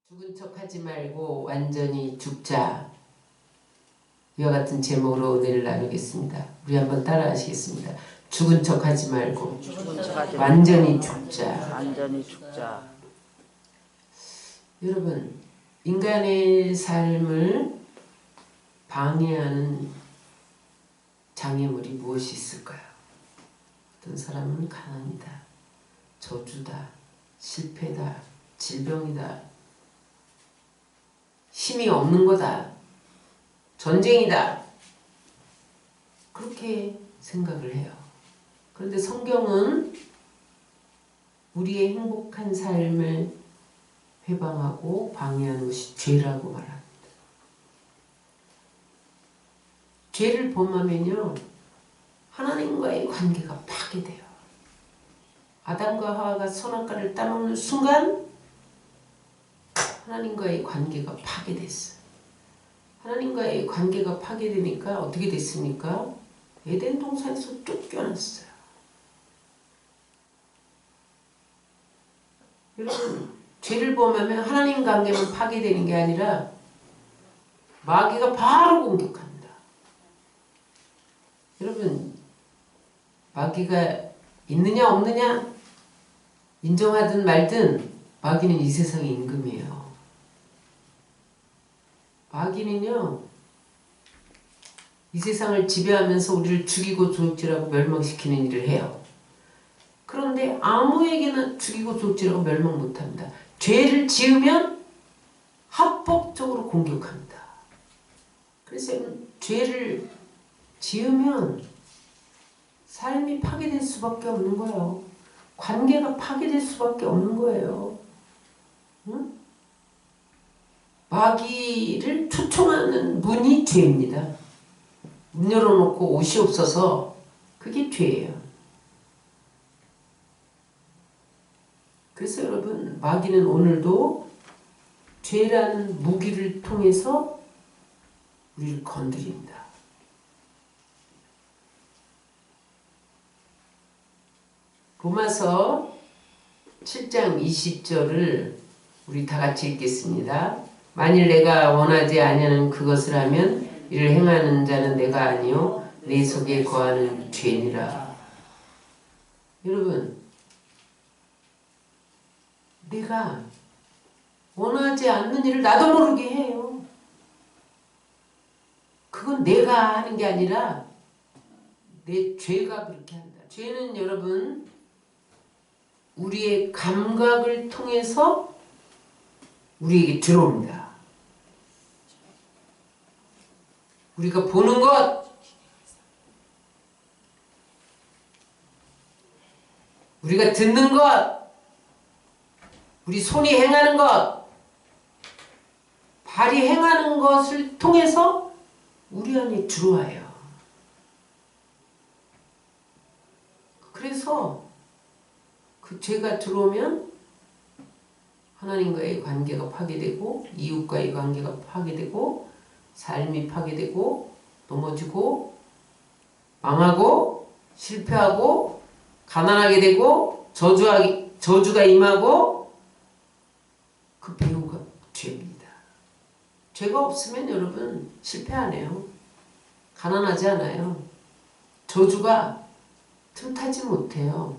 죽은 척 하지 말고 완전히 죽자. 이와 같은 제목으로 은혜를 나누겠습니다. 우리 한번 따라 하시겠습니다. 죽은 척 하지 말고 완전히 죽자. 완전히 죽자. 여러분, 인간의 삶을 방해하는 장애물이 무엇이 있을까요? 어떤 사람은 가난이다, 저주다, 실패다, 질병이다, 힘이 없는 거다, 전쟁이다, 그렇게 생각을 해요. 그런데 성경은 우리의 행복한 삶을 회방하고 방해하는 것이 죄라고 말합니다. 죄를 범하면요, 하나님과의 관계가 파괴돼요. 아담과 하와가 선악과를 따먹는 순간 하나님과의 관계가 파괴됐어요. 하나님과의 관계가 파괴되니까 어떻게 됐습니까? 에덴 동산에서 쫓겨났어요. 여러분, 죄를 범하면 하나님 관계만 파괴되는 게 아니라 마귀가 바로 공격합니다. 여러분, 마귀가 있느냐 없느냐 인정하든 말든 마귀는 이 세상의 임금이에요. 마귀는요, 이 세상을 지배하면서 우리를 죽이고 도둑질하고 멸망시키는 일을 해요. 그런데 아무에게나 죽이고 도둑질하고 멸망 못합니다. 죄를 지으면 합법적으로 공격합니다. 그래서 죄를 지으면 삶이 파괴될 수밖에 없는 거예요. 관계가 파괴될 수밖에 없는 거예요. 응? 마귀를 초청하는 문이 죄입니다. 문 열어놓고 옷이 없어서 그게 죄예요. 그래서 여러분, 마귀는 오늘도 죄라는 무기를 통해서 우리를 건드립니다. 로마서 7장 20절을 우리 다 같이 읽겠습니다. 만일 내가 원하지 아니하는 그것을 하면 이를 행하는 자는 내가 아니요 내 속에 거하는 죄니라. 여러분, 내가 원하지 않는 일을 나도 모르게 해요. 그건 내가 하는 게 아니라 내 죄가 그렇게 한다. 죄는 여러분, 우리의 감각을 통해서 우리에게 들어옵니다. 우리가 보는 것, 우리가 듣는 것, 우리 손이 행하는 것, 발이 행하는 것을 통해서 우리 안에 들어와요. 그래서 그 죄가 들어오면 하나님과의 관계가 파괴되고 이웃과의 관계가 파괴되고 삶이 파괴되고 넘어지고 망하고 실패하고 가난하게 되고 저주가 임하고 그 배후가 죄입니다. 죄가 없으면 여러분 실패 안 해요. 가난하지 않아요. 저주가 틈타지 못해요.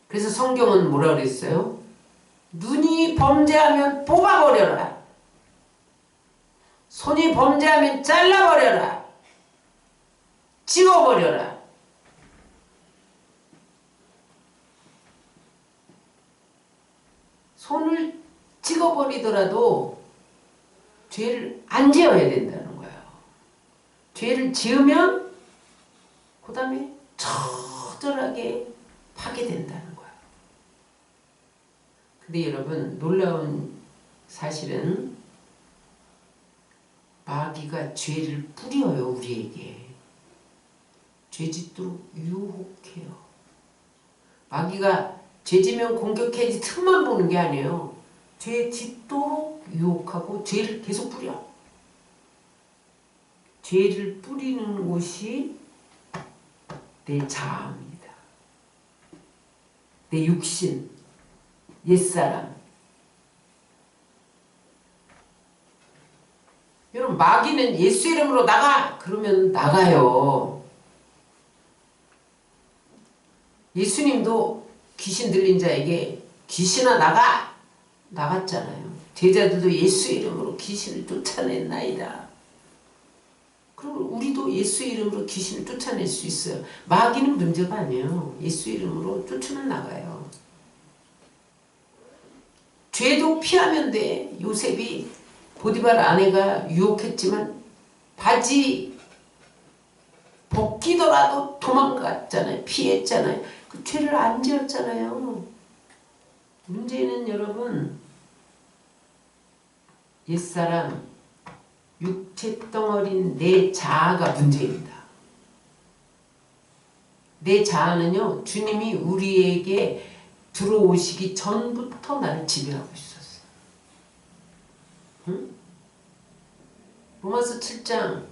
그래서 성경은 뭐라 그랬어요? 눈이 범죄하면 뽑아버려라. 손이 범죄하면 잘라버려라. 찍어버려라. 손을 찍어버리더라도 죄를 안 지어야 된다는 거예요. 죄를 지으면 그 다음에 처절하게 파괴된다는 거예요. 근데 여러분, 놀라운 사실은 마귀가 죄를 뿌려요, 우리에게. 죄짓도록 유혹해요. 마귀가 죄지면 공격해야지 틈만 보는 게 아니에요. 죄짓도록 유혹하고 죄를 계속 뿌려. 죄를 뿌리는 곳이 내 자아입니다. 내 육신, 옛사람, 그럼 마귀는 예수 이름으로 나가! 그러면 나가요. 예수님도 귀신 들린 자에게 귀신아 나가! 나갔잖아요. 제자들도 예수 이름으로 귀신을 쫓아냈나이다. 그럼 우리도 예수 이름으로 귀신을 쫓아낼 수 있어요. 마귀는 문제가 아니에요. 예수 이름으로 쫓으면 나가요. 죄도 피하면 돼. 요셉이 보디발 아내가 유혹했지만 바지 벗기더라도 도망갔잖아요. 피했잖아요. 그 죄를 안 지었잖아요. 문제는 여러분 옛사람 육체 덩어리인 내 자아가 문제입니다. 내 자아는요 주님이 우리에게 들어오시기 전부터 나를 지배하고 있었어요. 응? 로마서 7장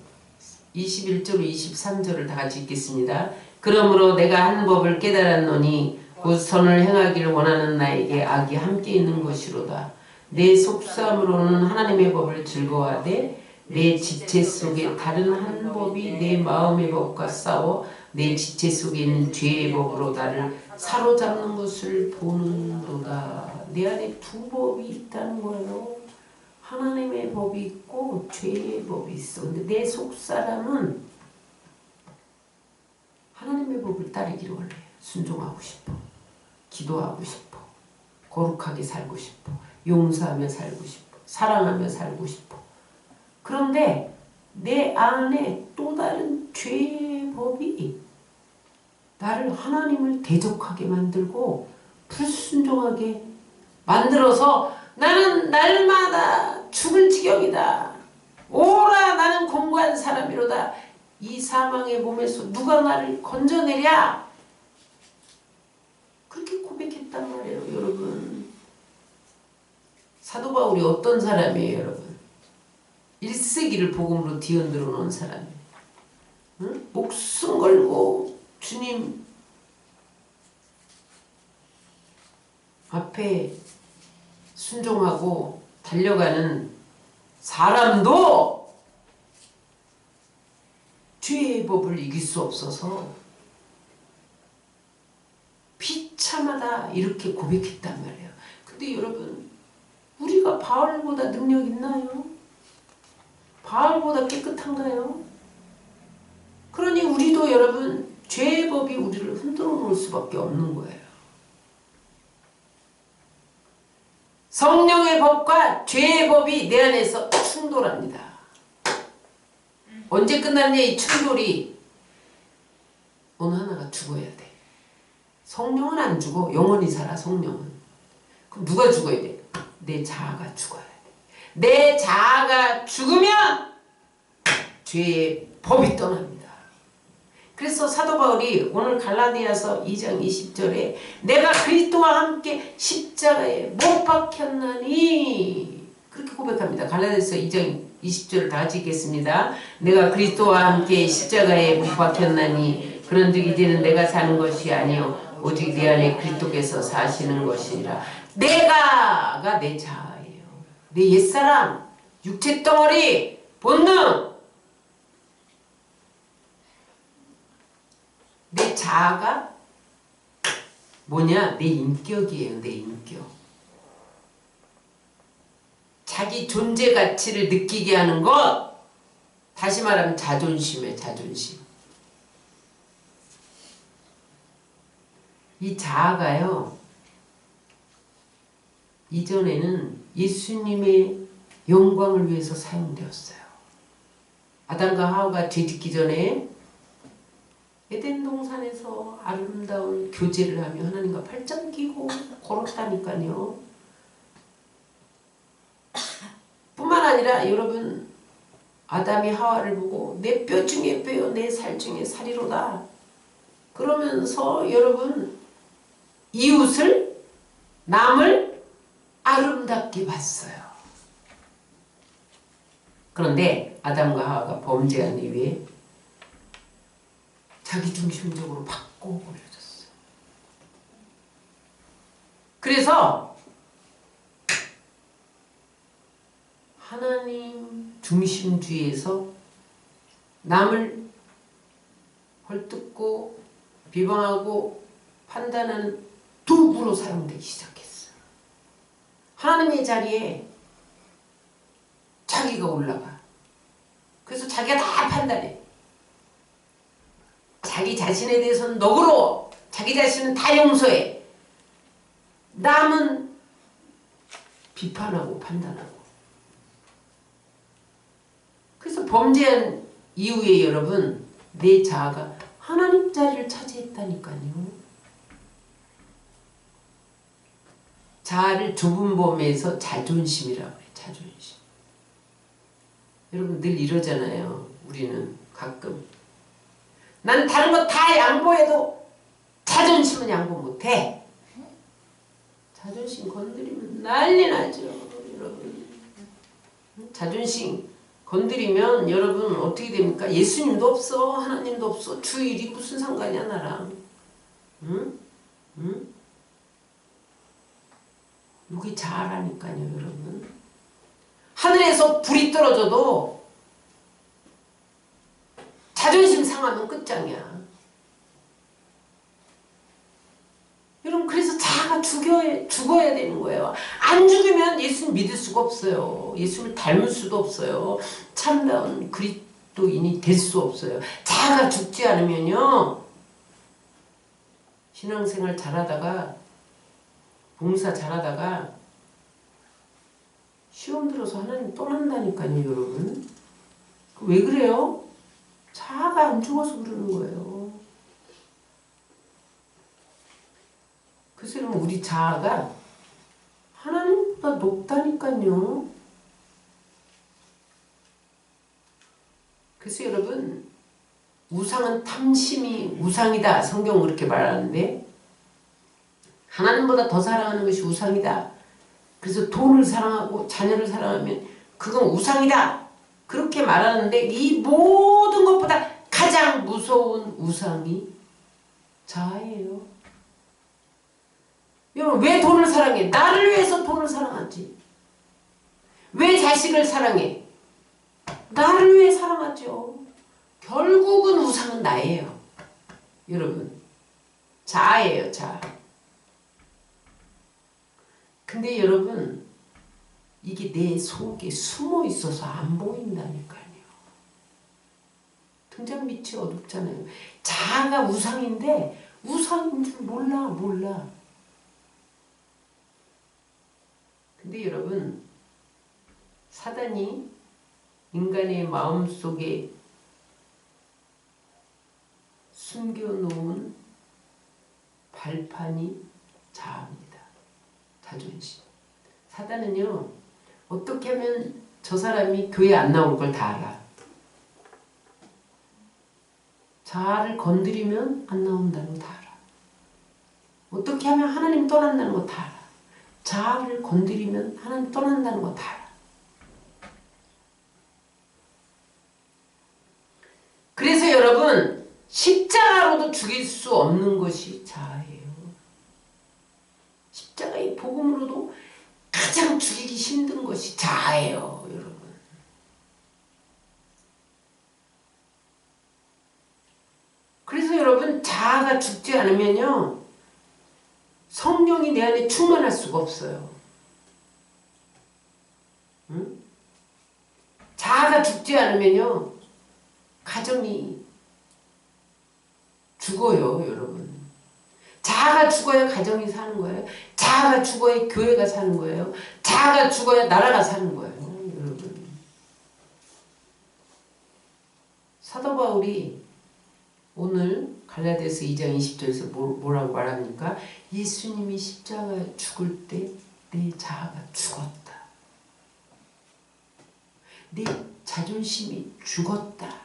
21절 23절을 다 같이 읽겠습니다. 그러므로 내가 한 법을 깨달았노니 곧 선을 행하기를 원하는 나에게 악이 함께 있는 것이로다. 내 속사함으로는 하나님의 법을 즐거워하되 내 지체 속에 다른 한 법이 내 마음의 법과 싸워 내 지체 속에 있는 죄의 법으로 나를 사로잡는 것을 보는도다. 내 안에 두 법이 있다는 거예요. 하나님의 법이 있고 죄의 법이 있어. 근데 내 속사람은 하나님의 법을 따르기를 원해요. 순종하고 싶어. 기도하고 싶어. 거룩하게 살고 싶어. 용서하며 살고 싶어. 사랑하며 살고 싶어. 그런데 내 안에 또 다른 죄의 법이 나를 하나님을 대적하게 만들고 불순종하게 만들어서 나는 날마다 죽을 지경이다. 오라 나는 공고한 사람이로다. 이 사망의 몸에서 누가 나를 건져내랴. 그렇게 고백했단 말이에요. 여러분. 사도 바울이 어떤 사람이에요. 여러분. 1세기를 복음으로 뒤흔들어 놓은 사람이에요. 응? 목숨 걸고 주님 앞에 순종하고 달려가는 사람도 죄의 법을 이길 수 없어서 비참하다 이렇게 고백했단 말이에요. 근데 여러분 우리가 바울보다 능력 있나요? 바울보다 깨끗한가요? 그러니 우리도 여러분 죄의 법이 우리를 흔들어 놓을 수밖에 없는 거예요. 성령의 법과 죄의 법이 내 안에서 충돌합니다. 언제 끝나느냐 이 충돌이 어느 하나가 죽어야 돼. 성령은 안 죽어. 영원히 살아 성령은. 그럼 누가 죽어야 돼? 내 자아가 죽어야 돼. 내 자아가 죽으면 죄의 법이 떠납니다. 그래서 사도 바울이 오늘 갈라디아서 2장 20절에 내가 그리스도와 함께 십자가에 못 박혔나니 그렇게 고백합니다. 갈라디아서 2장 20절을 다 같이 읽겠습니다. 내가 그리스도와 함께 십자가에 못 박혔나니 그런즉 이제는 내가 사는 것이 아니요 오직 내 안에 그리스도께서 사시는 것이니라. 내가가 내 자아예요. 내 옛사람, 육체 덩어리, 본능. 내 자아가 뭐냐? 내 인격이에요. 내 인격. 자기 존재 가치를 느끼게 하는 것. 다시 말하면 자존심이에요. 자존심. 이 자아가요. 이전에는 예수님의 영광을 위해서 사용되었어요. 아담과 하와가 죄짓기 전에 에덴 동산에서 아름다운 교제를 하며 하나님과 팔짱 끼고 걸었다니까요. 뿐만 아니라 여러분 아담이 하와를 보고 내 뼈 중에 뼈요 내 살 중에 살이로다. 그러면서 여러분 이웃을 남을 아름답게 봤어요. 그런데 아담과 하와가 범죄한 이후에 자기중심적으로 바꿔버려졌어요. 그래서 하나님 중심주의에서 남을 헐뜯고 비방하고 판단하는 도구로 사용되기 시작했어. 하나님의 자리에 자기가 올라가. 그래서 자기가 다 판단해. 자기 자신에 대해서는 너그러워. 자기 자신은 다 용서해. 남은 비판하고 판단하고. 그래서 범죄한 이후에 여러분, 내 자아가 하나님 자리를 차지했다니까요. 자아를 좁은 범위에서 자존심이라고 해요. 자존심. 여러분 늘 이러잖아요. 우리는 가끔. 난 다른 거 다 양보해도 자존심은 양보 못해. 자존심 건드리면 난리 나죠. 여러분. 자존심 건드리면 여러분 어떻게 됩니까? 예수님도 없어. 하나님도 없어. 주일이 무슨 상관이야 나랑. 응? 응? 이게 자아라니까요 여러분. 하늘에서 불이 떨어져도 자존심 상하면 끝장이야. 여러분 그래서 자아가 죽어야 되는 거예요. 안 죽으면 예수님 믿을 수가 없어요. 예수님을 닮을 수도 없어요. 참다운 그리스도인이 될 수 없어요. 자아가 죽지 않으면요. 신앙생활 잘하다가 봉사 잘하다가 시험 들어서 하나님 떠난다니까요 여러분. 왜 그래요? 자아가 안 죽어서 그러는 거예요. 그래서 여러분 우리 자아가 하나님보다 높다니까요. 그래서 여러분 우상은 탐심이 우상이다. 성경은 그렇게 말하는데 하나님보다 더 사랑하는 것이 우상이다. 그래서 돈을 사랑하고 자녀를 사랑하면 그건 우상이다. 그렇게 말하는데 이 모든 것보다 가장 무서운 우상이 자아예요. 여러분 왜 돈을 사랑해? 나를 위해서 돈을 사랑하지. 왜 자식을 사랑해? 나를 위해 사랑하죠. 결국은 우상은 나예요. 여러분 자아예요. 자아. 근데 여러분 이게 내 속에 숨어 있어서 안 보인다니까요. 등잔 밑이 어둡잖아요. 자아가 우상인데 우상인 줄 몰라. 근데 여러분 사단이 인간의 마음속에 숨겨놓은 발판이 자아입니다. 자존심. 사단은요 어떻게 하면 저 사람이 교회 안 나올 걸 다 알아. 자아를 건드리면 안 나온다는 거 다 알아. 어떻게 하면 하나님 떠난다는 거 다 알아. 자아를 건드리면 하나님 떠난다는 거 다 알아. 그래서 여러분 십자가로도 죽일 수 없는 것이 자아예요. 십자가의 복음으로도 가장 죽이기 힘든 것이 자아예요. 여러분. 그래서 여러분 자아가 죽지 않으면요 성령이 내 안에 충만할 수가 없어요. 응? 자아가 죽지 않으면요 가정이 죽어요. 여러분. 자아가 죽어야 가정이 사는 거예요. 자아가 죽어야 교회가 사는 거예요. 자아가 죽어야 나라가 사는 거예요. 여러분. 사도 바울이 오늘 갈라디아서 2장 20절에서 뭐라고 말합니까? 예수님이 십자가에 죽을 때 내 자아가 죽었다. 내 자존심이 죽었다.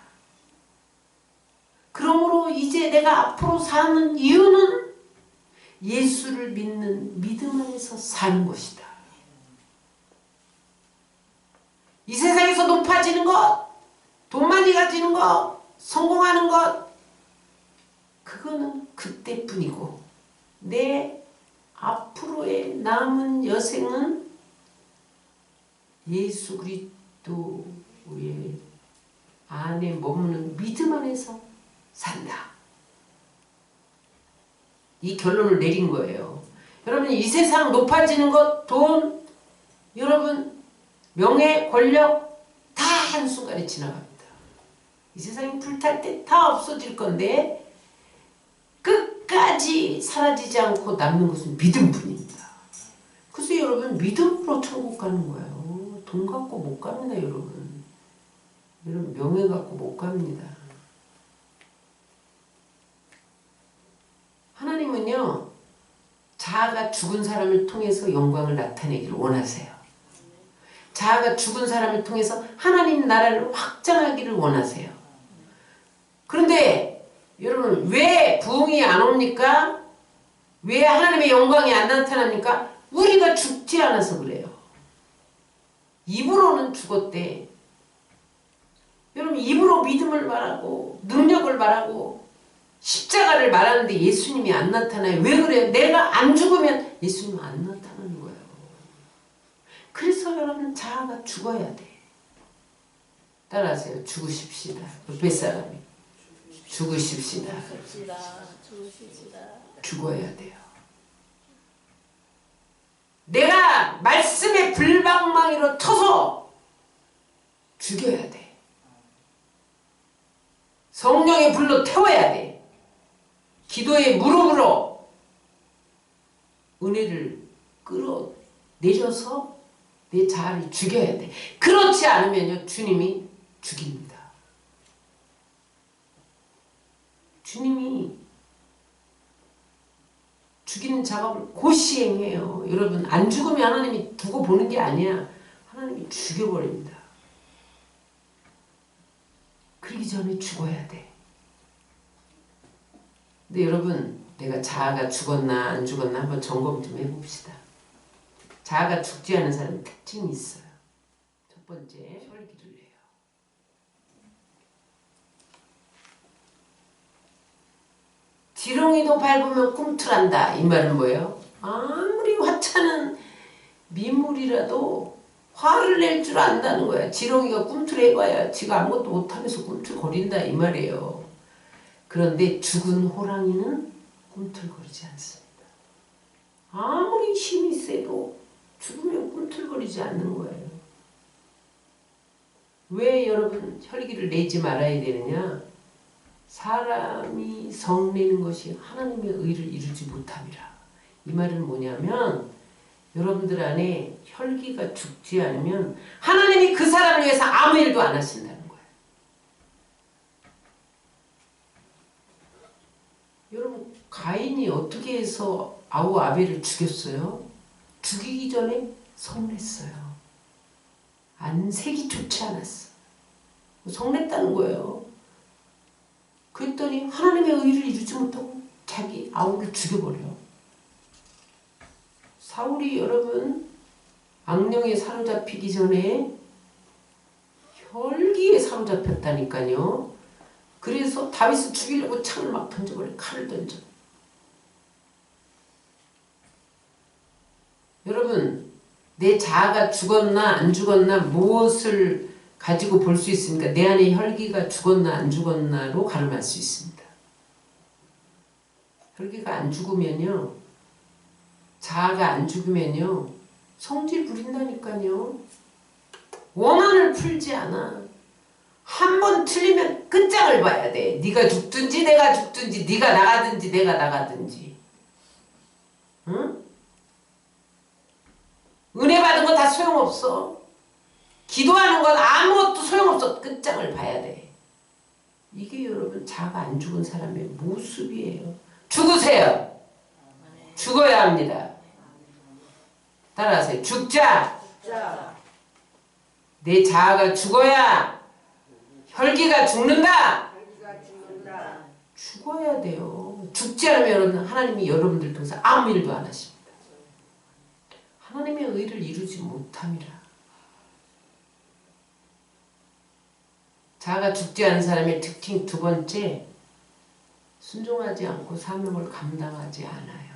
그러므로 이제 내가 앞으로 사는 이유는 예수를 믿는 믿음 안에서 사는 것이다. 이 세상에서 높아지는 것, 돈 많이 가지는 것, 성공하는 것, 그거는 그때뿐이고 내 앞으로의 남은 여생은 예수 그리스도의 안에 머무는 믿음 안에서 산다. 이 결론을 내린 거예요. 여러분 이 세상 높아지는 것, 돈, 여러분 명예, 권력 다 한순간에 지나갑니다. 이 세상이 불탈 때 다 없어질 건데 끝까지 사라지지 않고 남는 것은 믿음뿐입니다. 그래서 여러분 믿음으로 천국 가는 거예요. 돈 갖고 못 갑니다. 여러분 명예 갖고 못 갑니다. 하나님은요 자아가 죽은 사람을 통해서 영광을 나타내기를 원하세요. 자아가 죽은 사람을 통해서 하나님 나라를 확장하기를 원하세요. 그런데 여러분 왜 부흥이 안 옵니까? 왜 하나님의 영광이 안 나타납니까? 우리가 죽지 않아서 그래요. 입으로는 죽었대. 여러분 입으로 믿음을 말하고 능력을 말하고 십자가를 말하는데 예수님이 안 나타나요. 왜 그래요? 내가 안 죽으면 예수님 안 나타나는 거예요. 그래서 여러분 자아가 죽어야 돼. 따라하세요. 죽으십시다. 옆에 사람이 죽으십시다. 죽어야 돼요. 내가 말씀의 불방망이로 쳐서 죽여야 돼. 성령의 불로 태워야 돼. 기도의 무릎으로 은혜를 끌어내려서 내 자아를 죽여야 돼. 그렇지 않으면요 주님이 죽입니다. 주님이 죽이는 작업을 고시행해요. 여러분 안 죽으면 하나님이 두고 보는 게 아니야. 하나님이 죽여버립니다. 그러기 전에 죽어야 돼. 근데 여러분 내가 자아가 죽었나 안 죽었나 한번 점검 좀 해봅시다. 자아가 죽지 않은 사람은 특징이 있어요. 첫 번째 혈기를 내요. 지렁이도 밟으면 꿈틀한다. 이 말은 뭐예요? 아무리 화차는 민물이라도 화를 낼 줄 안다는 거야. 지렁이가 꿈틀해봐야 지가 아무것도 못하면서 꿈틀거린다 이 말이에요. 그런데 죽은 호랑이는 꿈틀거리지 않습니다. 아무리 힘이 세도 죽으면 꿈틀거리지 않는 거예요. 왜 여러분 혈기를 내지 말아야 되느냐? 사람이 성내는 것이 하나님의 의를 이루지 못함이라. 이 말은 뭐냐면 여러분들 안에 혈기가 죽지 않으면 하나님이 그 사람을 위해서 아무 일도 안 하신다는 거예요. 여러분 가인이 어떻게 해서 아우 아벨을 죽였어요? 죽이기 전에 성냈어요. 안색이 좋지 않았어. 성냈다는 거예요. 그랬더니 하나님의 의를 이루지 못하고 자기 아우를 죽여버려. 사울이 여러분 악령에 사로잡히기 전에 혈기에 사로잡혔다니까요. 그래서 다윗을 죽이려고 창을 막 던져버려. 칼을 던져. 여러분 내 자아가 죽었나 안 죽었나 무엇을 가지고 볼 수 있습니까? 내 안에 혈기가 죽었나 안 죽었나로 가늠할 수 있습니다. 혈기가 안 죽으면요. 자아가 안 죽으면요. 성질 부린다니까요. 원한을 풀지 않아. 한 번 틀리면 끝장을 봐야 돼. 네가 죽든지 내가 죽든지 네가 나가든지 내가 나가든지. 응? 은혜 받은 거 다 소용없어. 기도하는 건 아무것도 소용없어. 끝장을 봐야 돼. 이게 여러분 자아가 안 죽은 사람의 모습이에요. 죽으세요. 죽어야 합니다. 따라하세요. 죽자. 내 자아가 죽어야 혈기가 죽는다. 죽어야 돼요. 죽지 않으면 여러분 하나님이 여러분들 통해서 아무 일도 안 하십니다. 하나님의 의를 이루지 못함이라. 자아가 죽지 않은 사람의 특징 두 번째, 순종하지 않고 사명을 감당하지 않아요.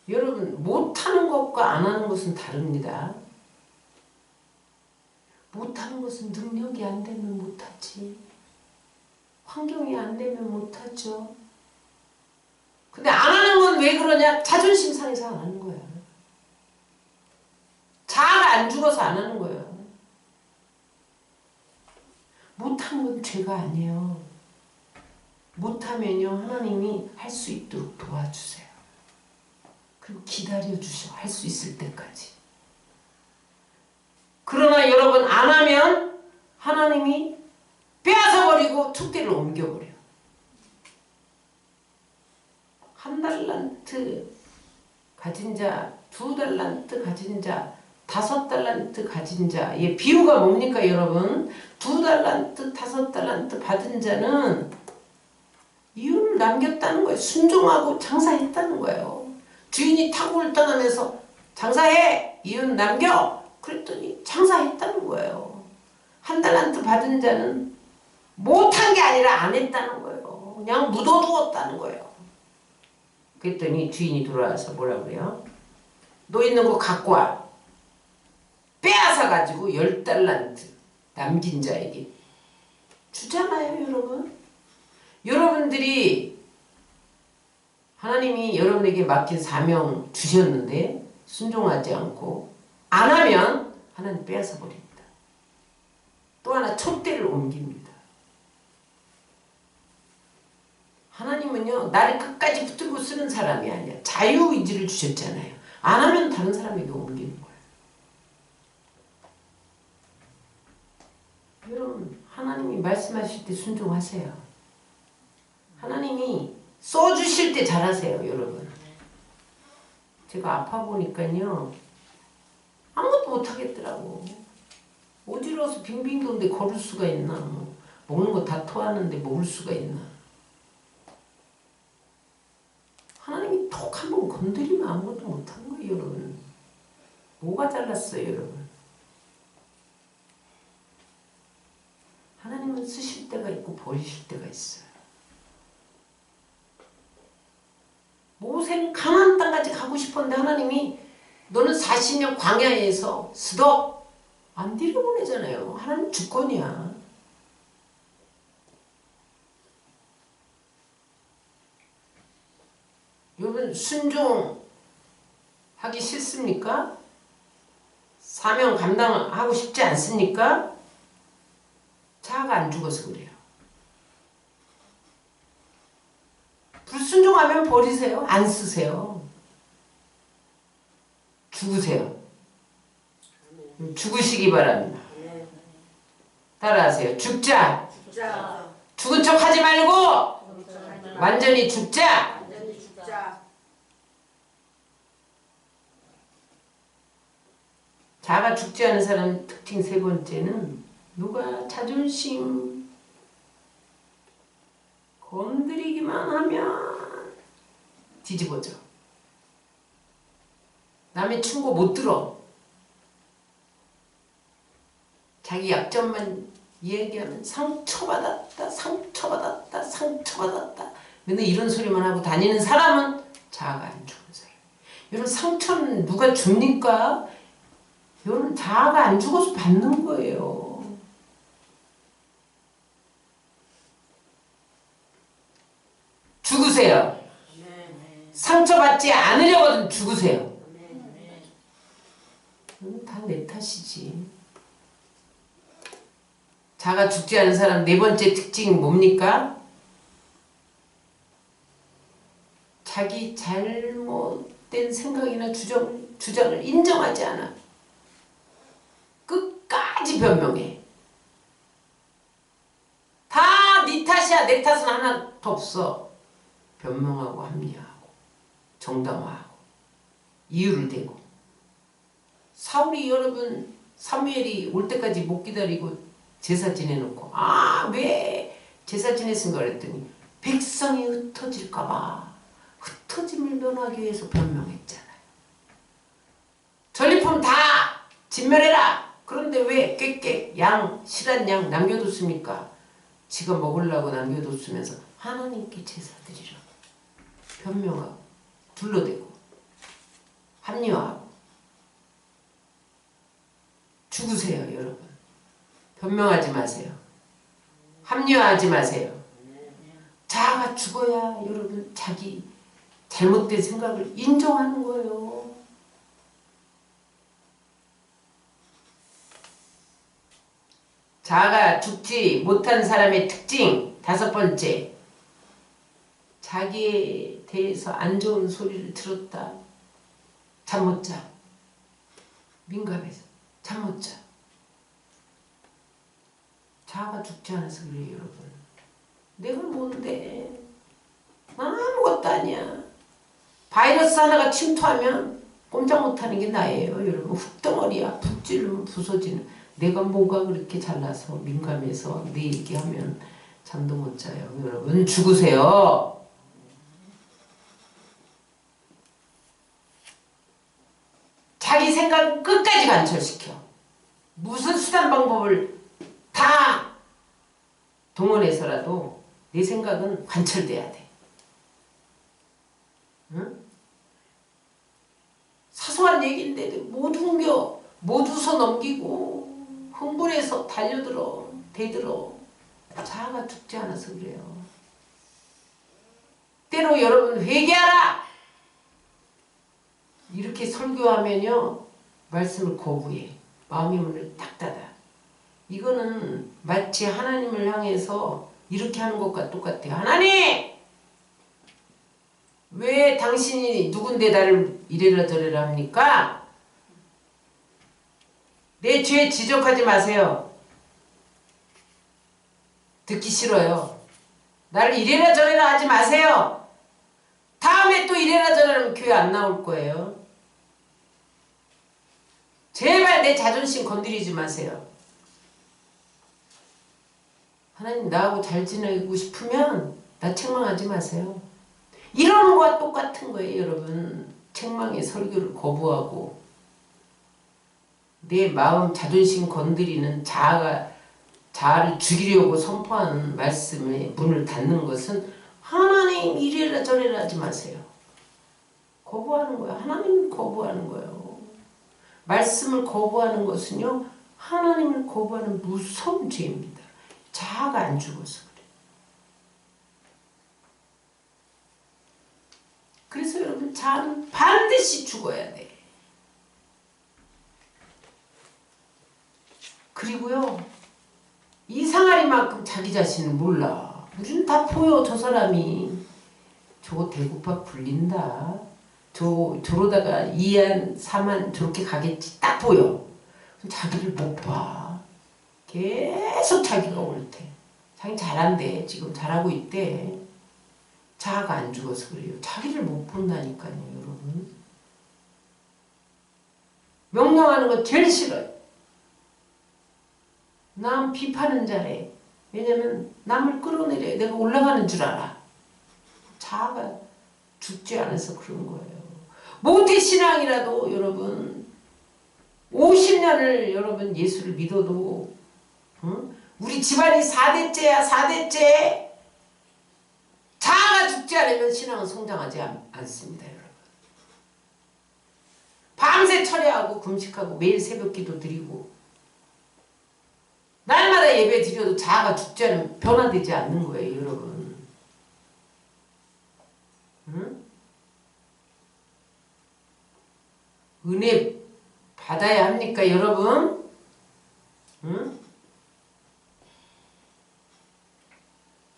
여러분 못하는 것과 것과 안 하는 것은 다릅니다. 못하는 것은 능력이 안 되면 못하지. 환경이 안 되면 못하죠. 근데 안 하는 건 왜 그러냐? 자존심 상해서 안 하는 거야. 자아가 안 죽어서 안 하는 거예요. 못한 건 죄가 아니에요. 못하면요 하나님이 할 수 있도록 도와주세요. 그리고 기다려주셔. 할 수 있을 때까지. 그러나 여러분 안 하면 하나님이 빼앗아버리고 촛대를 옮겨버려. 한 달란트 가진 자, 2달란트 가진 자, 5달란트 가진 자. 예, 비유가 뭡니까 여러분? 2달란트, 5달란트 받은 자는 이윤을 남겼다는 거예요. 순종하고 장사했다는 거예요. 주인이 탁구를 떠나면서 장사해! 이윤 남겨! 그랬더니 장사했다는 거예요. 1달란트 받은 자는 못한 게 아니라 안 했다는 거예요. 그냥 묻어두었다는 거예요. 그랬더니 주인이 돌아와서 뭐라 그래요? 너 있는 거 갖고 와. 빼앗아가지고 10달란트 남긴 자에게 주잖아요, 여러분. 여러분들이 하나님이 여러분에게 맡긴 사명 주셨는데 순종하지 않고 안 하면 하나님 빼앗아 버립니다. 또 하나 촛대를 옮깁니다. 하나님은요 나를 끝까지 붙들고 쓰는 사람이 아니야. 자유의지를 주셨잖아요. 안 하면 다른 사람에게 옮기는 거예요. 여러분 하나님이 말씀하실 때 순종하세요. 하나님이 써주실 때 잘하세요. 여러분 제가 아파 보니까요 아무것도 못하겠더라고. 어지러워서 빙빙 도는데 걸을 수가 있나. 뭐 먹는 거 다 토하는데 먹을 수가 있나. 하나님이 톡 한번 건드리면 아무것도 못하는 거예요. 여러분 뭐가 잘났어요. 여러분 하나님은 쓰실 때가 있고 버리실 때가 있어요. 모세는 가나안 땅까지 가고 싶었는데 하나님이 너는 40년 광야에서 스톱 안 들여보내잖아요. 하나님 주권이야. 여러분 순종하기 싫습니까? 사명 감당하고 싶지 않습니까? 자아가 안 죽어서 그래요. 불순종하면 버리세요. 안 쓰세요. 죽으세요. 죽으시기 바랍니다. 따라하세요. 죽자. 죽은 척 하지 말고 완전히 죽자. 자가 죽지 않은 사람 특징 세 번째는 누가 자존심 건드리기만 하면 뒤집어져. 남의 충고 못 들어. 자기 약점만 얘기하면 상처받았다, 상처받았다, 상처받았다. 맨날 이런 소리만 하고 다니는 사람은 자아가 안 죽은 사람. 여러분 상처는 누가 줍니까? 여러분 자아가 안 죽어서 받는 거예요. 죽으세요. 상처받지 않으려거든 죽으세요. 다 내 탓이지. 자가 죽지 않은 사람 네 번째 특징이 뭡니까? 자기 잘못된 생각이나 주장을 인정하지 않아. 끝까지 변명해. 다 네 탓이야. 내 탓은 하나도 없어. 변명하고 합리화하고 정당화하고 이유를 대고. 사울이 여러분 사무엘이 올 때까지 못 기다리고 제사 지내놓고 왜 제사 지냈은가 그랬더니 백성이 흩어질까봐 흩어짐을 면하기 위해서 변명했잖아요. 전리품 다 진멸해라. 그런데 왜 꾀꾀 양 실한 양 남겨뒀습니까? 지가 먹으려고 남겨뒀으면서 하나님께 제사 드리라고 변명하고 둘러대고 합리화하고 죽으세요, 여러분. 변명하지 마세요. 합리화하지 마세요. 자아가 죽어야 여러분 자기 잘못된 생각을 인정하는 거예요. 자아가 죽지 못한 사람의 특징 5번째, 자기에 대해서 안 좋은 소리를 들었다. 잠 못 자. 민감해서 잠 못 자. 자아가 죽지 않아서 그래요, 여러분. 내가 뭔데? 난 아무것도 아니야. 바이러스 하나가 침투하면 꼼짝 못하는 게 나예요, 여러분. 흙덩어리야. 푹 찌르면 부서지는. 내가 뭐가 그렇게 잘나서 민감해서 내 얘기하면 잠도 못 자요. 여러분 죽으세요. 자기 생각 끝까지 관철시켜. 무슨 수단 방법을 다 동원해서라도 내 생각은 관철돼야 돼. 응? 사소한 얘기인데 못 옮겨, 못 웃어 넘기고 흥분해서 달려들어, 대들어. 자아가 죽지 않아서 그래요. 때로 여러분 회개하라! 이렇게 설교하면요 말씀을 거부해. 마음의 문을 딱 닫아. 이거는 마치 하나님을 향해서 이렇게 하는 것과 똑같아요. 하나님! 왜 당신이 누군데 나를 이래라 저래라 합니까? 내 죄 지적하지 마세요. 듣기 싫어요. 나를 이래라 저래라 하지 마세요. 다음에 또 이래라 저래라 하면 교회 안 나올 거예요. 제발 내 자존심 건드리지 마세요. 하나님 나하고 잘 지내고 싶으면 나 책망하지 마세요. 이러는 거와 똑같은 거예요, 여러분. 책망의 설교를 거부하고 내 마음 자존심 건드리는 자아를 죽이려고 선포하는 말씀에 문을 닫는 것은 하나님 이래라 저래라 하지 마세요. 거부하는 거예요. 하나님을 거부하는 거예요. 말씀을 거부하는 것은요, 하나님을 거부하는 무서운 죄입니다. 자아가 안 죽어서 그래요. 그래서 여러분 자아는 반드시 죽어야 돼. 그리고요, 이상하리만큼 자기 자신을 몰라. 우리는 다 보여. 저 사람이 저거 대구파 굴린다. 저러다가 2안 3안 저렇게 가겠지. 딱 보여. 자기를 못 봐. 계속 자기가 옳대. 자기 잘한대. 지금 잘하고 있대. 자아가 안 죽어서 그래요. 자기를 못 본다니까요, 여러분. 명령하는 거 제일 싫어요. 남 비판은 잘해. 왜냐면 남을 끌어내려야 내가 올라가는 줄 알아. 자아가 죽지 않아서 그런 거예요. 모태신앙이라도 여러분 50년을 여러분 예수를 믿어도 응? 우리 집안이 4대째야 4대째. 자아가 죽지 않으면 신앙은 성장하지 않습니다, 여러분. 밤새 철야하고 금식하고 매일 새벽기도 드리고 날마다 예배 드려도 자아가 죽지 않으면 변화되지 않는 거예요, 여러분. 응? 은혜 받아야 합니까, 여러분? 응?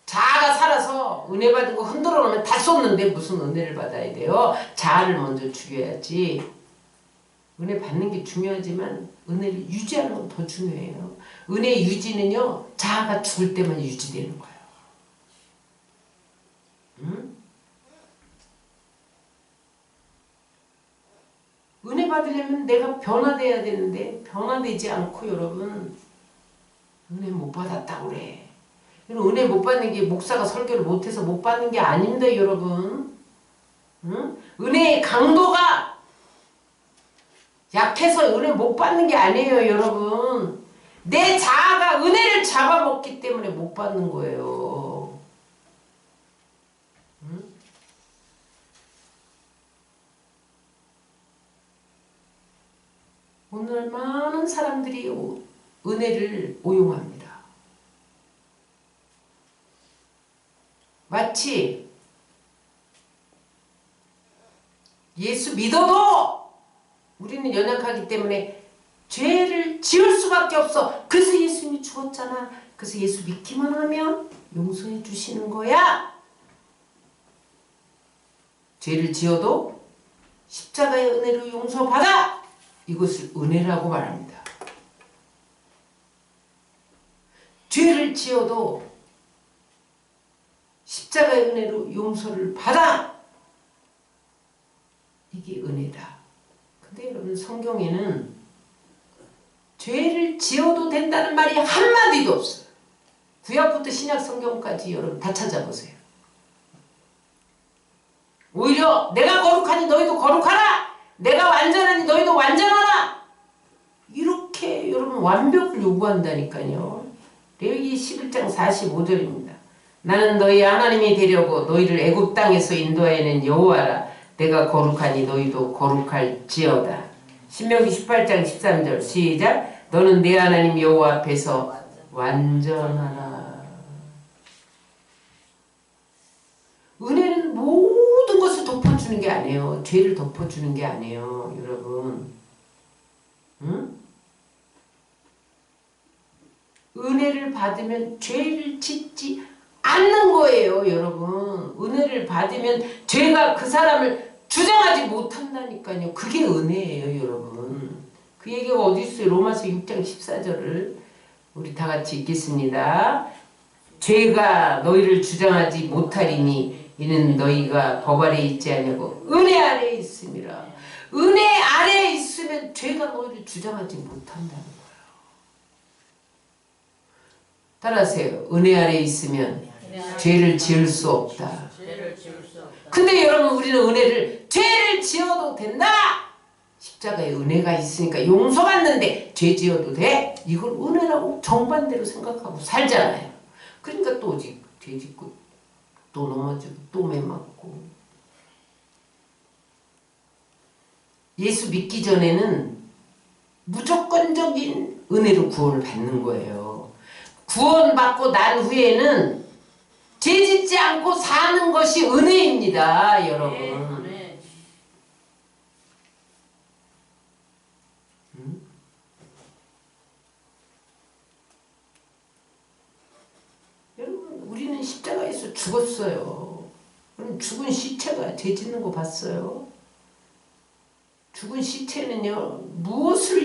자아가 살아서 은혜 받은 거 흔들어 놓으면 다 쏟는데 무슨 은혜를 받아야 돼요? 자아를 먼저 죽여야지. 은혜 받는 게 중요하지만 은혜를 유지하는 건 더 중요해요. 은혜 유지는요, 자아가 죽을 때만 유지되는 거예요. 응? 은혜 받으려면 내가 변화돼야 되는데 변화되지 않고 여러분 은혜 못 받았다고 그래. 은혜 못 받는 게 목사가 설교를 못해서 못 받는 게 아닙니다, 여러분. 응? 은혜의 강도가 약해서 은혜 못 받는 게 아니에요, 여러분. 내 자아가 은혜를 잡아먹기 때문에 못 받는 거예요. 응? 오늘 많은 사람들이 은혜를 오용합니다. 마치 예수 믿어도 우리는 연약하기 때문에 죄를 지을 수밖에 없어. 그래서 예수님이 죽었잖아. 그래서 예수 믿기만 하면 용서해 주시는 거야. 죄를 지어도 십자가의 은혜로 용서받아. 이것을 은혜라고 말합니다. 죄를 지어도 십자가의 은혜로 용서를 받아. 이게 은혜다. 근데 여러분 성경에는 죄를 지어도 된다는 말이 한마디도 없어요. 구약부터 신약 성경까지 여러분 다 찾아보세요. 오히려 내가 거룩하니 너희도 거룩하라. 내가 완전하니 너희도 완전하라. 이렇게 여러분 완벽을 요구한다니까요. 레위기 11장 45절입니다. 나는 너희 하나님이 되려고 너희를 애굽 땅에서 인도하여낸 여호와라. 내가 거룩하니 너희도 거룩할지어다. 신명기 18장 13절 시작. 너는 내 하나님 여호와 앞에서 완전하라. 은혜는 모든 것을 덮어주는 게 아니에요. 죄를 덮어주는 게 아니에요. 여러분. 응? 은혜를 받으면 죄를 짓지 않는 거예요. 여러분. 은혜를 받으면 죄가 그 사람을 주장하지 못한다니까요. 그게 은혜예요. 여러분. 그 얘기가 어디 있어요? 로마서 6장 14절을 우리 다 같이 읽겠습니다. 죄가 너희를 주장하지 못하리니 이는 너희가 법 아래 있지 아니하고 은혜 아래 있음이라. 은혜 아래 있으면 죄가 너희를 주장하지 못한다는 거예요. 따라하세요. 은혜 아래 있으면 죄를 지을 수 없다. 근데 여러분 우리는 은혜를 죄를 지어도 된다. 십자가에 은혜가 있으니까 용서받는데 죄 지어도 돼? 이걸 은혜라고 정반대로 생각하고 살잖아요. 그러니까 또 죄 짓고 또 넘어지고 또 매맞고. 예수 믿기 전에는 무조건적인 은혜로 구원을 받는 거예요. 구원받고 난 후에는 죄 짓지 않고 사는 것이 은혜입니다. 여러분. 여러분 우리는 십자가에서 죽었어요. 그럼 죽은 시체가 죄 짓는 거 봤어요? 죽은 시체는요 무엇으로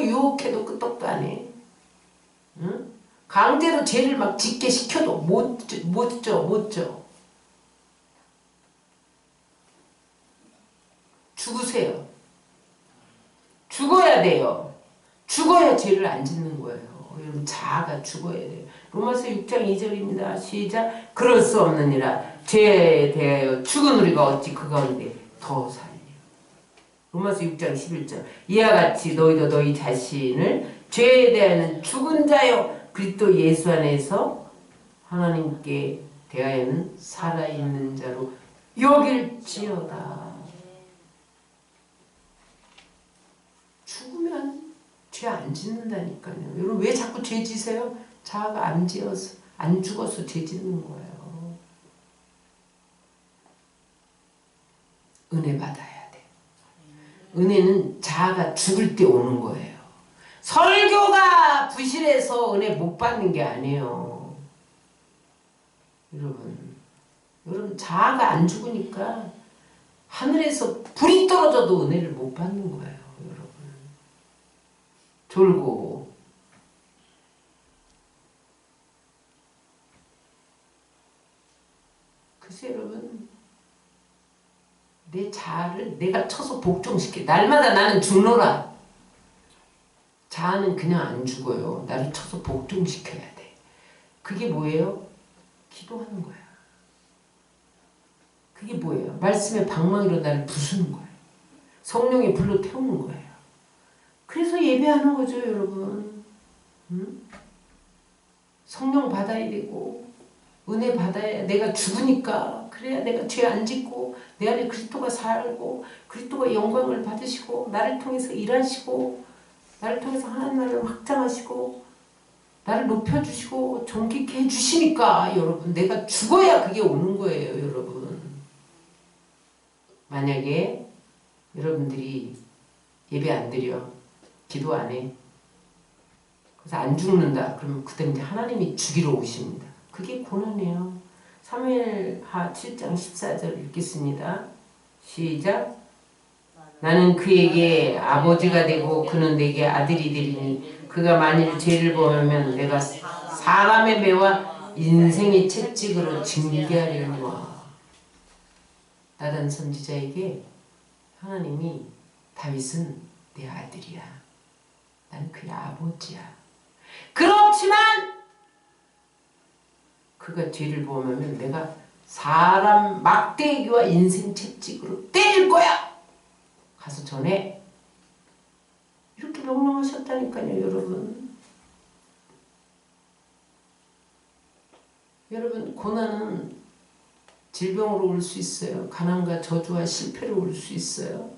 유혹해도 끄떡도 안 해. 응? 강제로 죄를 막 짓게 시켜도 못 져. 죽으세요. 죽어야 돼요. 죽어야 죄를 안 짓는 거예요. 여러분 자아가 죽어야 돼요. 로마서 6장 2절입니다. 시작. 그럴 수 없느니라. 죄에 대하여 죽은 우리가 어찌 그 가운데 더 살리요. 로마서 6장 11절. 이와 같이 너희도 너희 자신을 죄에 대하여는 죽은 자요 그리스도 예수 안에서 하나님께 대하여는 살아있는 자로 여길지어다. 죽으면 죄 안 짓는다니까요. 여러분 왜 자꾸 죄 지세요? 자아가 안 죽어서 죄 짓는 거예요. 은혜 받아야 돼. 은혜는 자아가 죽을 때 오는 거예요. 설교가 부실해서 은혜 못 받는 게 아니에요. 여러분 자아가 안 죽으니까 하늘에서 불이 떨어져도 은혜를 못 받는 거예요. 여러분 졸고 글쎄 여러분 내 자아를 내가 쳐서 복종시켜. 날마다 나는 죽노라. 자아는 그냥 안 죽어요. 나를 쳐서 복종시켜야 돼. 그게 뭐예요? 기도하는 거야. 그게 뭐예요? 말씀의 방망이로 나를 부수는 거예요. 성령이 불로 태우는 거예요. 그래서 예배하는 거죠, 여러분. 응? 성령 받아야 되고 은혜 받아야 내가 죽으니까 그래야 내가 죄 안 짓고 내 안에 그리스도가 살고 그리스도가 영광을 받으시고 나를 통해서 일하시고 나를 통해서 하나님 나라를 확장하시고 나를 높여주시고 존귀케 해주시니까 여러분 내가 죽어야 그게 오는 거예요. 여러분 만약에 여러분들이 예배 안 드려 기도 안 해 그래서 안 죽는다 그러면 그때 이제 하나님이 죽이러 오십니다. 그게 고난이에요. 사무엘하 7장 14절 읽겠습니다. 시작. 나는 그에게 아버지가 되고 그는 내게 아들이 되리니 그가 만일 죄를 범하면 내가 사람의 배와 인생의 채찍으로 징계하려니와. 나단 선지자에게 하나님이 다윗은 내 아들이야. 나는 그의 아버지야. 그렇지만 그가 죄를 범하면 내가 사람 막대기와 인생 채찍으로 때릴 거야. 가서 전해. 이렇게 명령하셨다니까요. 여러분 고난은 질병으로 올 수 있어요. 가난과 저주와 실패로 올 수 있어요.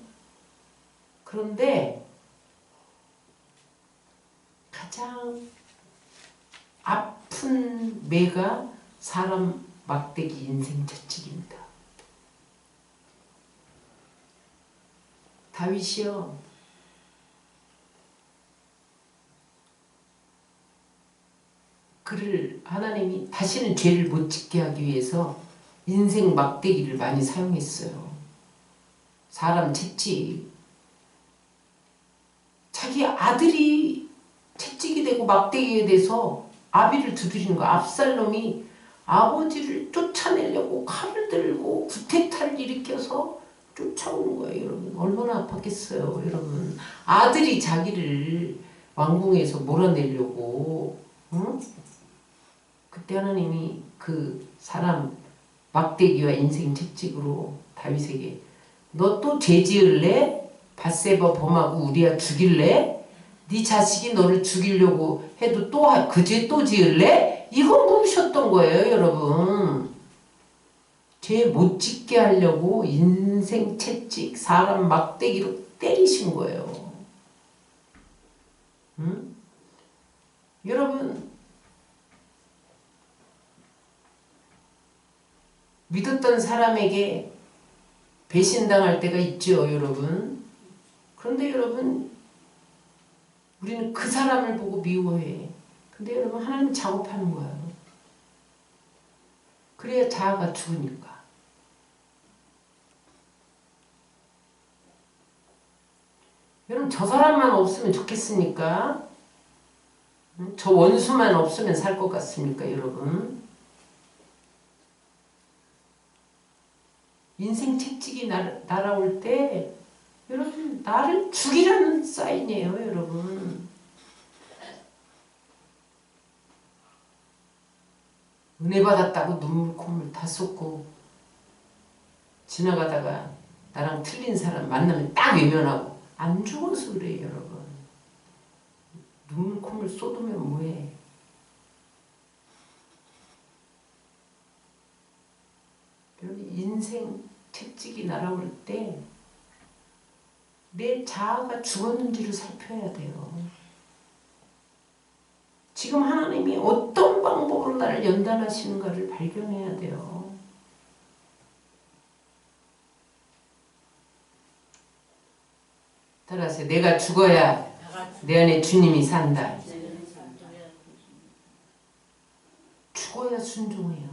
그런데 가장 아픈 매가 사람 막대기 인생 채찍입니다. 다윗이요. 그를 하나님이 다시는 죄를 못 짓게 하기 위해서 인생 막대기를 많이 사용했어요. 사람 채찍. 자기 아들이 채찍이 되고 막대기에 대해서 아비를 두드리는 거. 압살롬이 아버지를 쫓아내려고 칼을 들고 구태타를 일으켜서 쫓아오는 거예요. 여러분 얼마나 아팠겠어요. 여러분 아들이 자기를 왕궁에서 몰아내려고 응? 그때 하나님이 그 사람 막대기와 인생 채찍으로 다윗에게 너 또 죄 지을래? 밧세바 범하고 우리야 죽일래? 네 자식이 너를 죽이려고 해도 또 그 죄 또 지을래? 이거 물으셨던 거예요. 여러분 죄 못 짓게 하려고 인생 채찍 사람 막대기로 때리신 거예요. 응? 여러분 믿었던 사람에게 배신당할 때가 있죠. 여러분 그런데 여러분 우리는 그 사람을 보고 미워해. 근데 여러분 하나님 작업하는 거예요. 그래야 자아가 죽으니까. 여러분 저 사람만 없으면 좋겠습니까? 저 원수만 없으면 살 것 같습니까? 여러분 인생 채찍이 날아올 때 여러분 나를 죽이라는 사인이에요. 여러분 은혜 받았다고 눈물 콧물 다 쏟고 지나가다가 나랑 틀린 사람 만나면 딱 외면하고 안 죽어서 그래요. 여러분 눈물 콧물 쏟으면 뭐해. 여러분 인생 채찍이 날아올 때 내 자아가 죽었는지를 살펴야 돼요. 지금 하나님이 어떤 방법으로 나를 연단하시는가를 발견해야 돼요. 따라서 내가 죽어야 내 안에 주님이 산다. 죽어야 순종해요.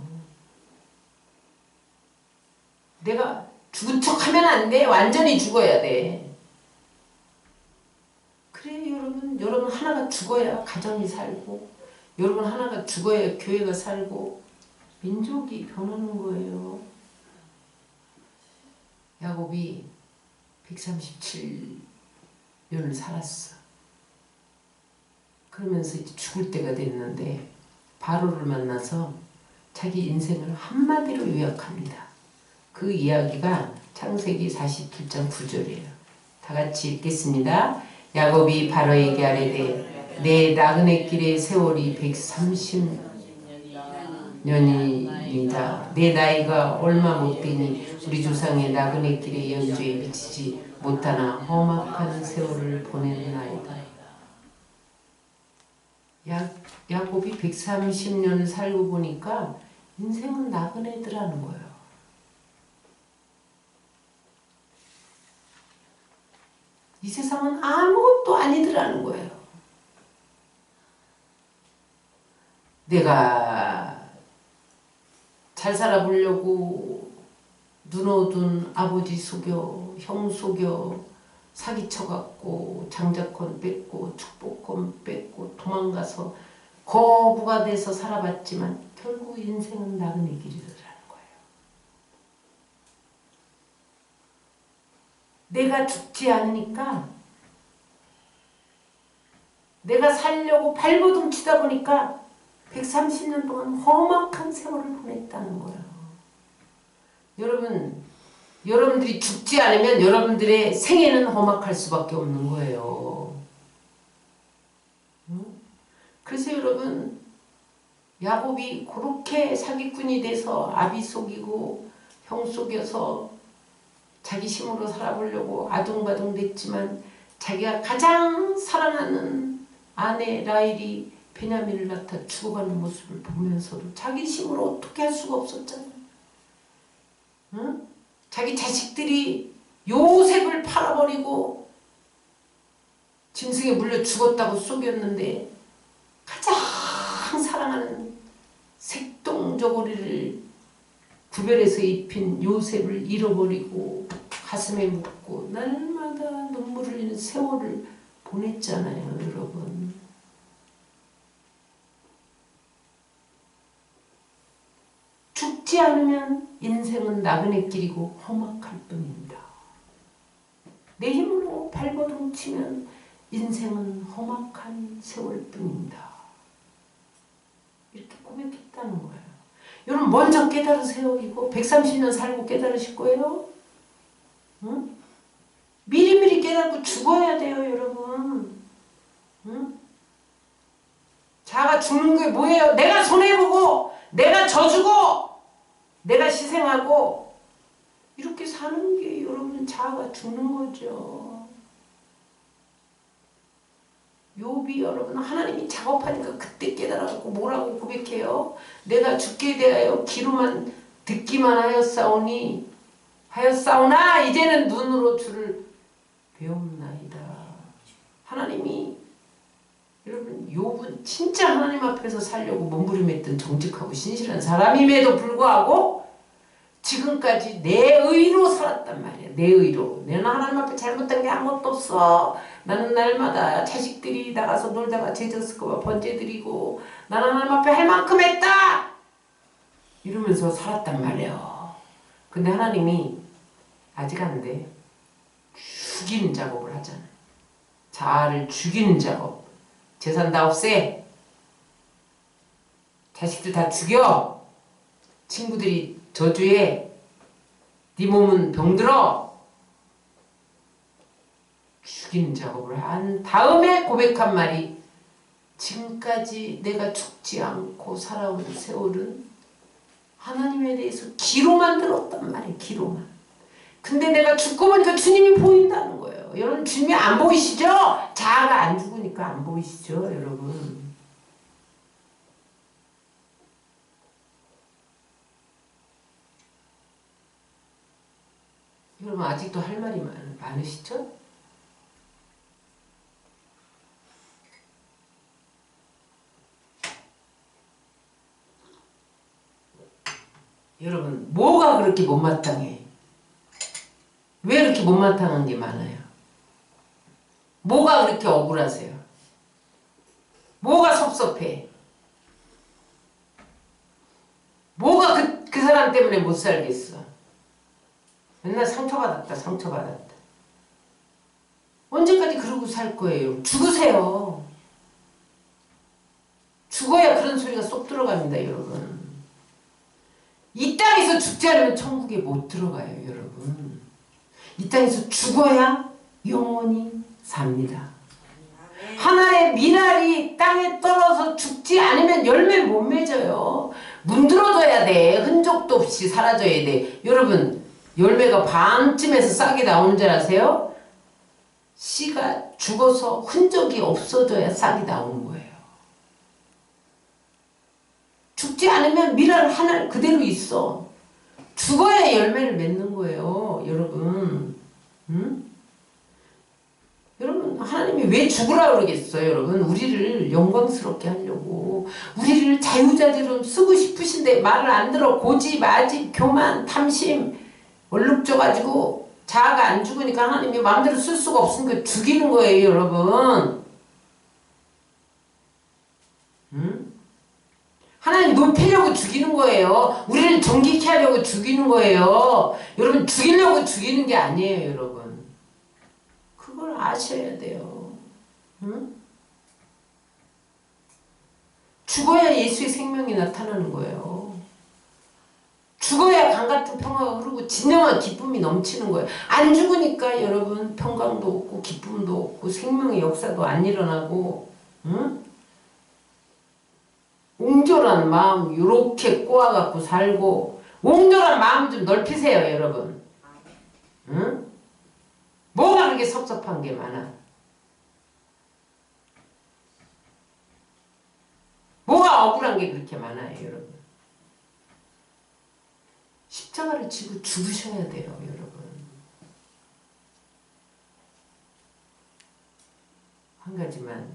내가 죽은 척하면 안 돼. 완전히 죽어야 돼. 그래 여러분 하나가 죽어야 가정이 살고 여러분 하나가 죽어야 교회가 살고 민족이 변하는 거예요. 야곱이 137년을 살았어. 그러면서 이제 죽을 때가 됐는데 바로를 만나서 자기 인생을 한마디로 요약합니다. 그 이야기가 창세기 47장 9절이에요. 다 같이 읽겠습니다. 야곱이 바로에게 아뢰되 내 나그네 길의 세월이 130 년이다. 내 나이가 얼마 못되니 우리 조상의 나그네 길의 연주에 미치지 못하나 험악한 세월을 보내는 아이다. 야곱이 130년 살고 보니까 인생은 나그네더라는 거예요. 이 세상은 아무것도 아니더라는 거예요. 내가 잘 살아보려고 눈 어두운 아버지 속여 형 속여 사기쳐갖고 장자권 뺏고 축복권 뺏고 도망가서 거부가 돼서 살아봤지만 결국 인생은 나그네 길이더라는 거예요. 내가 죽지 않으니까 내가 살려고 발버둥 치다 보니까 130년 동안 험악한 세월을 보냈다는 거예요. 여러분들이 죽지 않으면 여러분들의 생애는 험악할 수밖에 없는 거예요. 그래서 여러분, 야곱이 그렇게 사기꾼이 돼서 아비 속이고 형 속여서 자기 힘으로 살아보려고 아둥바둥 됐지만 자기가 가장 사랑하는 아내 라헬이 베냐민을 낳다 죽어가는 모습을 보면서도 자기 힘으로 어떻게 할 수가 없었잖아요. 응? 자기 자식들이 요셉을 팔아버리고 짐승에 물려 죽었다고 속였는데 가장 사랑하는 색동저고리를 구별해서 입힌 요셉을 잃어버리고 가슴에 묻고 날마다 눈물 흘리는 세월을 보냈잖아요, 여러분. 죽지 않으면 인생은 나그네 길이고 험악할 뿐입니다. 내 힘으로 발버둥 치면 인생은 험악한 세월 뿐입니다. 이렇게 고백했다는 거예요. 여러분 먼저 깨달으세요. 이거 130년 살고 깨달으실 거예요. 응? 미리미리 깨닫고 죽어야 돼요, 여러분. 응? 자가 죽는 게 뭐예요? 내가 손해보고 내가 져주고 내가 희생하고 이렇게 사는 게 여러분 자아가 죽는 거죠. 욥이 여러분 하나님이 작업하니까 그때 깨달아갖고 뭐라고 고백해요? 내가 죽게 대하여 귀로만 듣기만 하였사오나 이제는 눈으로 주를 배움나이다. 하나님이 여러분 욥은 진짜 하나님 앞에서 살려고 몸부림했던 정직하고 신실한 사람임에도 불구하고 지금까지 내 의로 살았단 말이야. 내 의로. 내는 하나님 앞에 잘못한 게 아무것도 없어. 나는 날마다 자식들이 나가서 놀다가 죄졌을까봐 번제드리고 나는 하나님 앞에 할 만큼 했다! 이러면서 살았단 말이야. 근데 하나님이 아직 안 돼. 죽이는 작업을 하잖아. 자아를 죽이는 작업. 재산 다 없애. 자식들 다 죽여. 친구들이 저주해. 네 몸은 병들어. 죽이는 작업을 한 다음에 고백한 말이 지금까지 내가 죽지 않고 살아온 세월은 하나님에 대해서 기로만 들었단 말이에요. 기로만. 근데 내가 죽고 보니까 주님이 보인다는 거예요. 여러분 주님이 안 보이시죠? 자아가 안 죽으니까 안 보이시죠, 여러분? 여러분 아직도 할 말이 많으시죠? 여러분 뭐가 그렇게 못마땅해? 왜 이렇게 못마땅한 게 많아요? 뭐가 그렇게 억울하세요? 뭐가 섭섭해? 뭐가 그 사람 때문에 못 살겠어? 맨날 상처받았다 상처받았다. 언제까지 그러고 살 거예요? 죽으세요. 죽어야 그런 소리가 쏙 들어갑니다, 여러분. 이 땅에서 죽지 않으면 천국에 못 들어가요, 여러분. 이 땅에서 죽어야 영원히 삽니다. 하나의 미랄이 땅에 떨어져 죽지 않으면 열매 못 맺어요. 문드러져야 돼. 흔적도 없이 사라져야 돼. 여러분 열매가 반쯤에서 싹이 나오는 줄 아세요? 씨가 죽어서 흔적이 없어져야 싹이 나오는 거예요. 죽지 않으면 밀알 하나 그대로 있어. 죽어야 열매를 맺는 거예요. 여러분. 응? 여러분 하나님이 왜 죽으라 그러겠어요. 여러분 우리를 영광스럽게 하려고 우리를 자유자재로 쓰고 싶으신데 말을 안 들어. 고집, 아집, 교만, 탐심 얼룩져가지고 자아가 안 죽으니까 하나님이 마음대로 쓸 수가 없으니까 죽이는 거예요. 여러분. 응? 하나님 높이려고 죽이는 거예요. 우리를 정직케 하려고 죽이는 거예요. 여러분 죽이려고 죽이는 게 아니에요. 여러분. 그걸 아셔야 돼요. 응? 죽어야 예수의 생명이 나타나는 거예요. 죽어야 강같은 평화가 흐르고 진정한 기쁨이 넘치는 거예요. 안 죽으니까 여러분 평강도 없고 기쁨도 없고 생명의 역사도 안 일어나고 응? 옹졸한 마음 이렇게 꼬아갖고 살고 옹졸한 마음 좀 넓히세요. 여러분. 응? 뭐가 그렇게 섭섭한 게 많아? 뭐가 억울한 게 그렇게 많아요. 여러분. 십자가를 지고 죽으셔야 돼요. 여러분. 한 가지만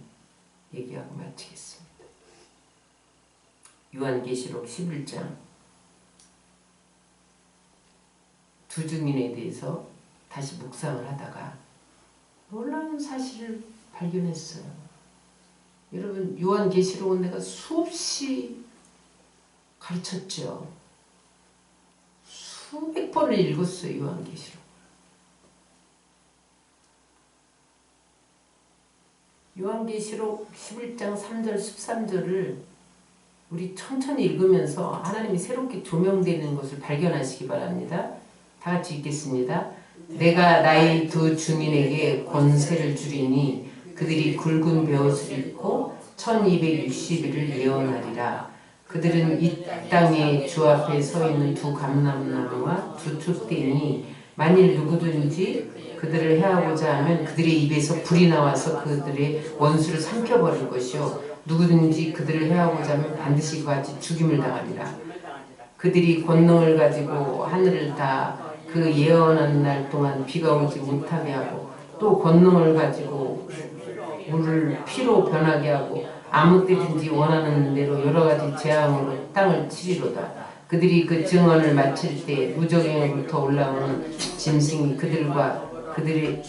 얘기하고 마치겠습니다. 요한계시록 11장 두 증인에 대해서 다시 묵상을 하다가 놀라운 사실을 발견했어요. 여러분 요한계시록은 내가 수없이 가르쳤죠. 수백 번을 읽었어요. 요한계시록. 요한계시록 11장 3절 13절을 우리 천천히 읽으면서 하나님이 새롭게 조명되는 것을 발견하시기 바랍니다. 다 같이 읽겠습니다. 내가 나의 두 증인에게 권세를 주리니 그들이 굵은 베옷을 입고 1260일을 예언하리라. 그들은 이 땅에 주 앞에 서 있는 두 감람나무와 두 촛대니 만일 누구든지 그들을 해하고자 하면 그들의 입에서 불이 나와서 그들의 원수를 삼켜버릴 것이요 누구든지 그들을 해하고자 하면 반드시 그같이 죽임을 당하리라. 그들이 권능을 가지고 하늘을 다 그 예언한 날 동안 비가 오지 못하게 하고 또 권능을 가지고 물을 피로 변하게 하고 아무 때든지 원하는 대로 여러 가지 재앙으로 땅을 치리로다. 그들이 그 증언을 마칠 때 무적행으로부터 올라오는 짐승이 그들과 그들의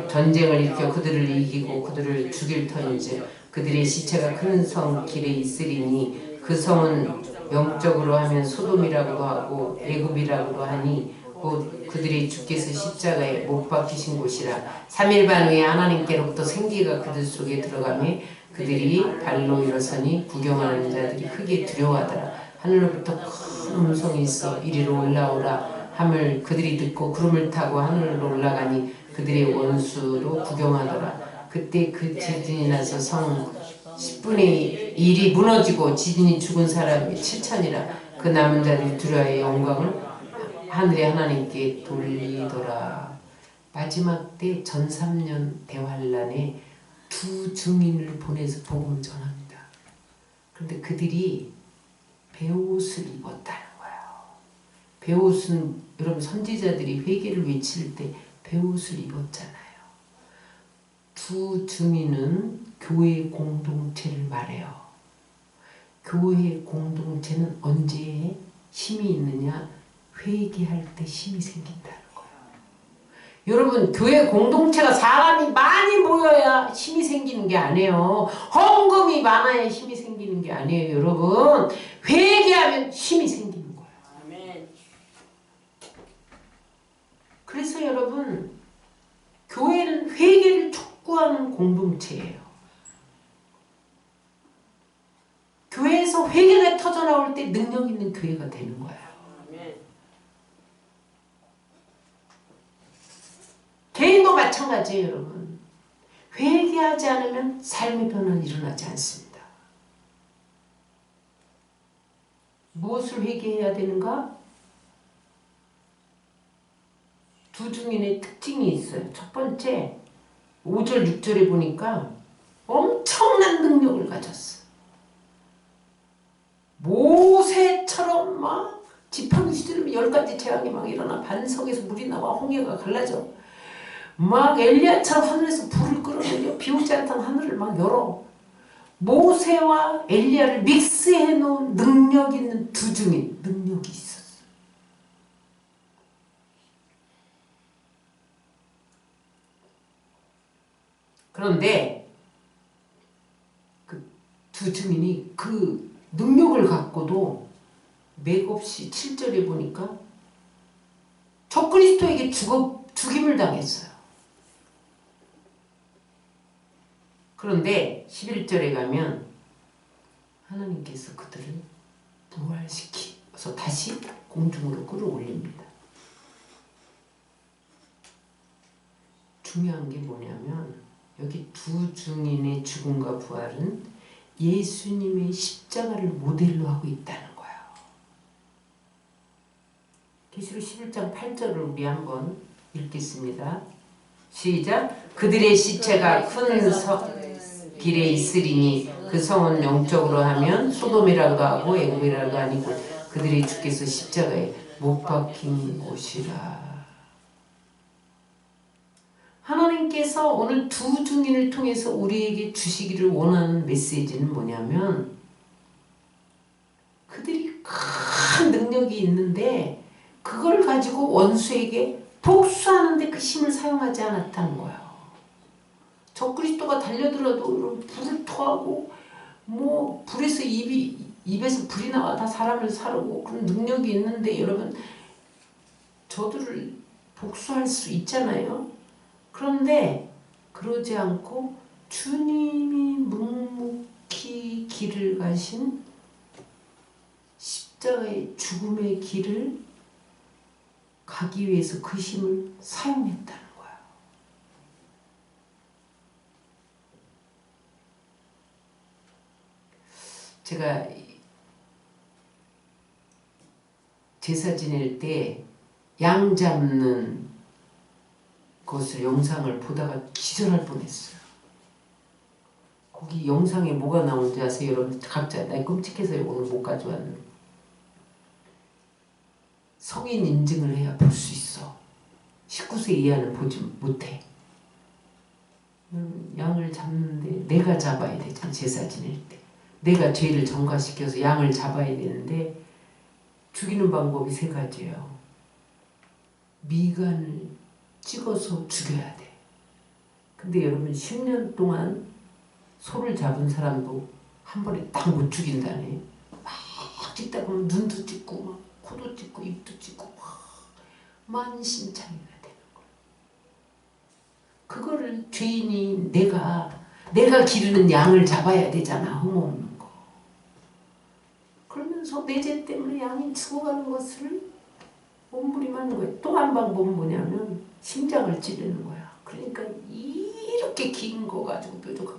전쟁을 일으켜 그들을 이기고 그들을 죽일 터인지 그들의 시체가 큰 성 길에 있으리니 그 성은 영적으로 하면 소돔이라고도 하고 애굽이라고도 하니 곧 그들이 주께서 십자가에 못 박히신 곳이라. 3일 반 후에 하나님께로부터 생기가 그들 속에 들어가매 그들이 발로 일어서니 구경하는 자들이 크게 두려워하더라. 하늘로부터 큰 음성이 있어 이리로 올라오라 함을 그들이 듣고 구름을 타고 하늘로 올라가니 그들의 원수로 구경하더라. 그때 그 지진이 나서 성 10분의 1이 무너지고 지진이 죽은 사람이 7천이라. 그 남은 자들이 두려워의 영광을 하늘의 하나님께 돌리더라. 마지막 때 전3년 대환란에 두 증인을 보내서 복음을 전합니다. 그런데 그들이 베옷을 입었다는 거예요. 베옷은 여러분 선지자들이 회개를 외칠 때 베옷을 입었잖아요. 두 증인은 교회 공동체를 말해요. 교회 공동체는 언제 힘이 있느냐? 회개할 때 힘이 생긴다는 거예요. 여러분 교회 공동체가 사람이 많이 모여야 힘이 생기는 게 아니에요. 헌금이 많아야 힘이 생기는 게 아니에요. 여러분 회개하면 힘이 생기는 거예요. 그래서 여러분 교회는 회개를 촉구하는 공동체예요. 교회에서 회개가 터져나올 때 능력 있는 교회가 되는 거예요. 개인도 마찬가지예요. 여러분 회개하지 않으면 삶의 변화는 일어나지 않습니다. 무엇을 회개해야 되는가? 두 증인의 특징이 있어요. 첫 번째, 5절, 6절에 보니까 엄청난 능력을 가졌어. 모세처럼 막 지팡이 휘두르면 10가지 재앙이 막 일어나. 반석에서 물이 나와 홍해가 갈라져. 막 엘리야처럼 하늘에서 불을 끌어내려 비 오지 않던 하늘을 막 열어. 모세와 엘리야를 믹스해 놓은 능력 있는 두 증인, 능력이 있었어. 그런데 그 두 증인이 그 능력을 갖고도 맥없이 7절에 보니까 적그리스도에게 죽임을 당했어요. 그런데 11절에 가면 하나님께서 그들을 부활시켜서 다시 공중으로 끌어올립니다. 중요한 게 뭐냐면 여기 두 증인의 죽음과 부활은 예수님의 십자가를 모델로 하고 있다는 거예요. 계시록 11장 8절을 우리 한번 읽겠습니다. 시작. 그들의 시체가 큰 길에 있으리니 그 성은 영적으로 하면 소돔이라도 하고 애굽이라도 아니고 그들의 주께서 십자가에 못 박힌 곳이라. 하나님께서 오늘 두 증인을 통해서 우리에게 주시기를 원하는 메시지는 뭐냐면 그들이 큰 능력이 있는데 그걸 가지고 원수에게 복수하는데 그 힘을 사용하지 않았다는 거예요. 적그리스도가 달려들어도 불을 토하고 뭐 불에서 입에서 불이 나와 다 사람을 사르고 그런 능력이 있는데 여러분 저들을 복수할 수 있잖아요. 그런데 그러지 않고 주님이 묵묵히 길을 가신 십자가의 죽음의 길을 가기 위해서 그 힘을 사용했다는 거예요. 제가 제사 지낼 때 양 잡는 것을 영상을 보다가 기절할 뻔했어요. 거기 영상에 뭐가 나오는지 아세요? 여러분 각자 나 끔찍해서 오늘 못 가져왔는데 성인 인증을 해야 볼 수 있어. 19세 이하는 보지 못해. 양을 잡는데 내가 잡아야 되잖아. 제사 지낼 때 내가 죄를 전가시켜서 양을 잡아야 되는데 죽이는 방법이 3가지예요. 미간을 찍어서 죽여야 돼. 근데 여러분 10년 동안 소를 잡은 사람도 한 번에 딱 못 죽인다네. 막 찍다 보면 눈도 찍고 막 코도 찍고 입도 찍고 막 만신창이가 되는 거야. 그거를 죄인이 내가 기르는 양을 잡아야 되잖아. 흠없는 거. 그러면서 내 죄 때문에 양이 죽어가는 것을 몸부림하는 거예요. 또 한 방법은 뭐냐면 심장을 찌르는 거야. 그러니까 이렇게 긴 거 가지고 뾰족하고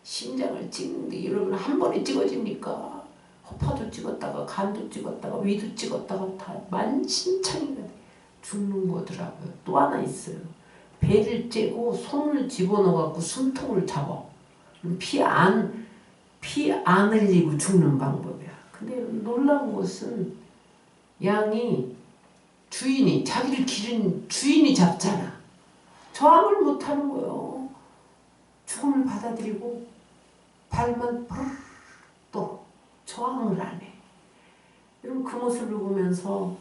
심장을 찍는데 여러분 한 번에 찍어집니까? 허파도 찍었다가 간도 찍었다가 위도 찍었다가 다 만신창이가 죽는 거더라고요. 또 하나 있어요. 배를 째고 손을 집어넣어갖고 숨통을 잡아. 피 안 흘리고 죽는 방법이야. 근데 놀라운 것은 양이 주인이 자기를 기른 주인이 잡잖아. 저항을 못하는 거예요. 죽음을 받아들이고 발만 또 저항을 안 해. 여러분 그 모습을 보면서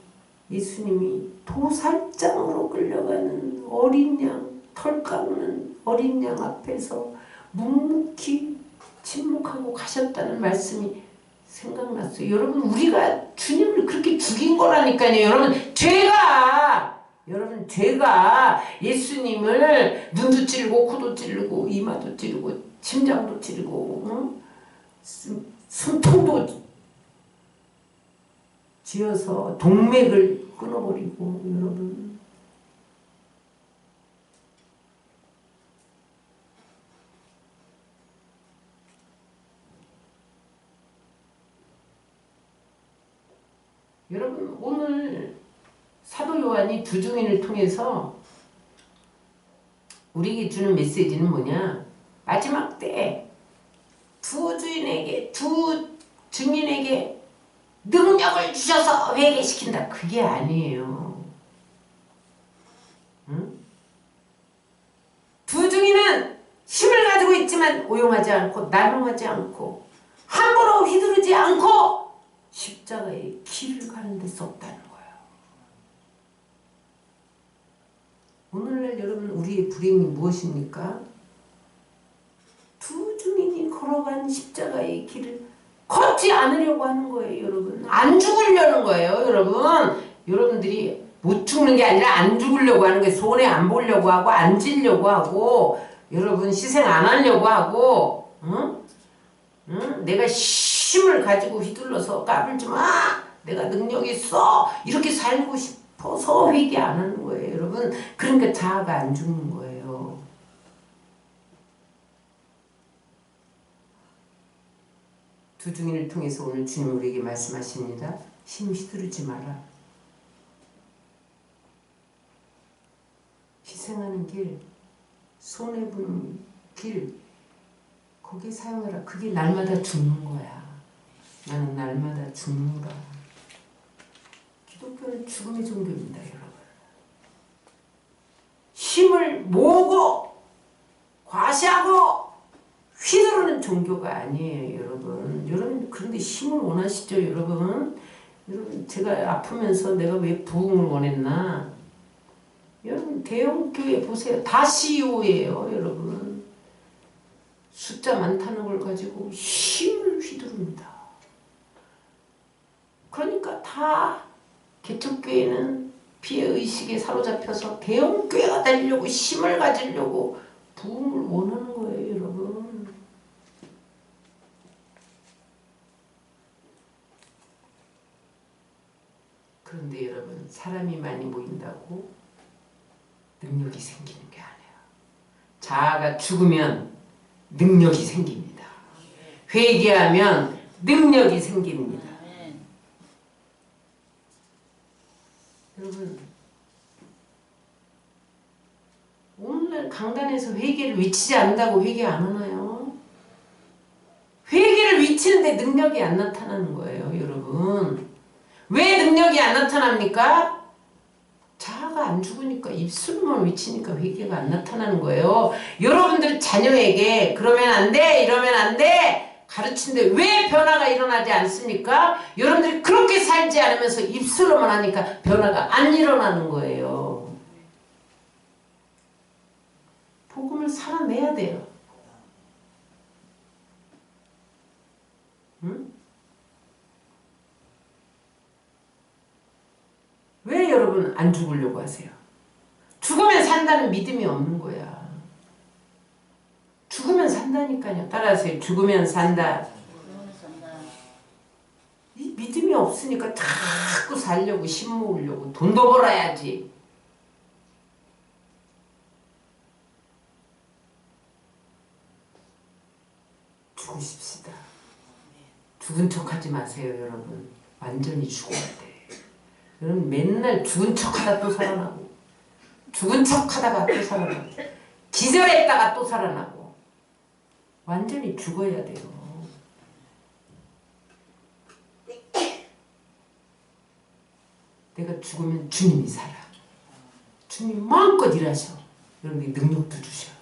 예수님이 도살장으로 끌려가는 어린 양, 털 깎는 어린 양 앞에서 묵묵히 침묵하고 가셨다는 말씀이 생각났어요. 여러분 우리가 주님을 그렇게 죽인 거라니까요. 여러분 죄가 예수님을 눈도 찌르고 코도 찌르고 이마도 찌르고 심장도 찌르고 응? 숨통도 쥐어서 동맥을 끊어버리고 여러분 여러분 오늘 사도 요한이 두 증인을 통해서 우리에게 주는 메시지는 뭐냐? 마지막 때 두 주인에게, 두 증인에게 능력을 주셔서 회개시킨다. 그게 아니에요. 응? 두 증인은 힘을 가지고 있지만 오용하지 않고 난용하지 않고 함부로 휘두르지 않고 십자가의 길을 가는 데 썼다는 거예요. 오늘날 여러분 우리의 불행이 무엇입니까? 두 증인이 걸어간 십자가의 길을 걷지 않으려고 하는 거예요, 여러분. 안 죽으려는 거예요, 여러분. 여러분들이 못 죽는 게 아니라 안 죽으려고 하는 거예요. 손해 안 보려고 하고 안 지려고 하고 여러분 희생 안 하려고 하고 응? 응? 내가 힘을 가지고 휘둘러서 까불지 마. 내가 능력 있어. 이렇게 살고 싶어서 회개 안 하는 거예요, 여러분. 그러니까 자아가 안 죽는 거예요. 두 증인을 통해서 오늘 주님 우리에게 말씀하십니다. 힘 휘두르지 마라. 희생하는 길, 손해보는 길, 거기에 사용하라. 그게 날마다 죽는 거야. 나는 날마다 죽는다. 기독교는 죽음의 종교입니다, 여러분. 힘을 모으고 과시하고 휘두르는 종교가 아니에요, 여러분. 여러분 그런데 힘을 원하시죠, 여러분? 여러분 제가 아프면서 내가 왜 부흥을 원했나? 여러분 대형교회 보세요. 다 CEO예요, 여러분. 숫자 많다는 걸 가지고 힘을 휘두릅니다. 그러니까 다 개척교회는 피해의식에 사로잡혀서 대형교회가 되려고 힘을 가지려고 부흥을 원하는 거예요, 여러분. 그런데 여러분 사람이 많이 모인다고 능력이 생기는 게 아니에요. 자아가 죽으면 능력이 생깁니다. 회개하면 능력이 생깁니다. 여러분 오늘 강단에서 회개를 외치지 않는다고 회개 안 하나요? 회개를 외치는데 능력이 안 나타나는 거예요, 여러분. 왜 능력이 안 나타납니까? 자아가 안 죽으니까 입술로만 외치니까 회개가 안 나타나는 거예요. 여러분들 자녀에게 그러면 안 돼, 이러면 안 돼 가르치는데 왜 변화가 일어나지 않습니까? 여러분들이 그렇게 살지 않으면서 입술로만 하니까 변화가 안 일어나는 거예요. 복음을 살아내야 돼요. 응? 왜 여러분 안 죽으려고 하세요? 죽으면 산다는 믿음이 없는 거야. 죽으면 산다니까요. 따라하세요. 죽으면 산다. 이 믿음이 없으니까 자꾸 살려고 힘 모으려고 돈도 벌어야지. 죽으십시다. 죽은 척하지 마세요, 여러분. 완전히 죽어야 돼. 여러분 맨날 죽은 척하다 또 살아나고 죽은 척하다가 또 살아나고 기절했다가 또 살아나고 완전히 죽어야 돼요. 내가 죽으면 주님이 살아. 주님 마음껏 일하셔. 여러분이 능력도 주셔요.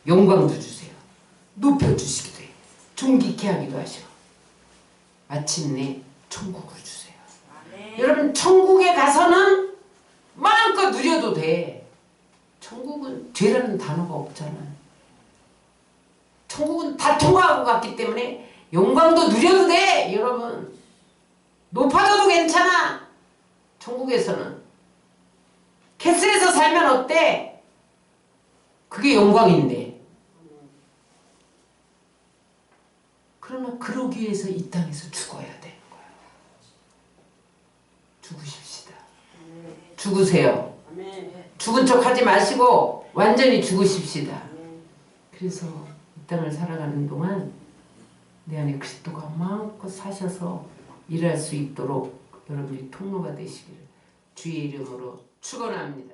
영광도 주세요. 높여주시기도 해요. 존귀케 하기도 하셔. 마침내 천국을 주세요. 여러분 천국에 가서는 마음껏 누려도 돼. 천국은 죄라는 단어가 없잖아. 천국은 다 통과하고 갔기 때문에 영광도 누려도 돼. 여러분 높아져도 괜찮아. 천국에서는 캐슬에서 살면 어때? 그게 영광인데. 그러나 그러기 위해서 이 땅에서 죽어야 되는 거야. 죽으십시다. 죽으세요. 죽은 척 하지 마시고 완전히 죽으십시다. 그래서 이 땅을 살아가는 동안 내 안에 그리스도가 마음껏 사셔서 일할 수 있도록 여러분이 통로가 되시기를 주의 이름으로 축원합니다.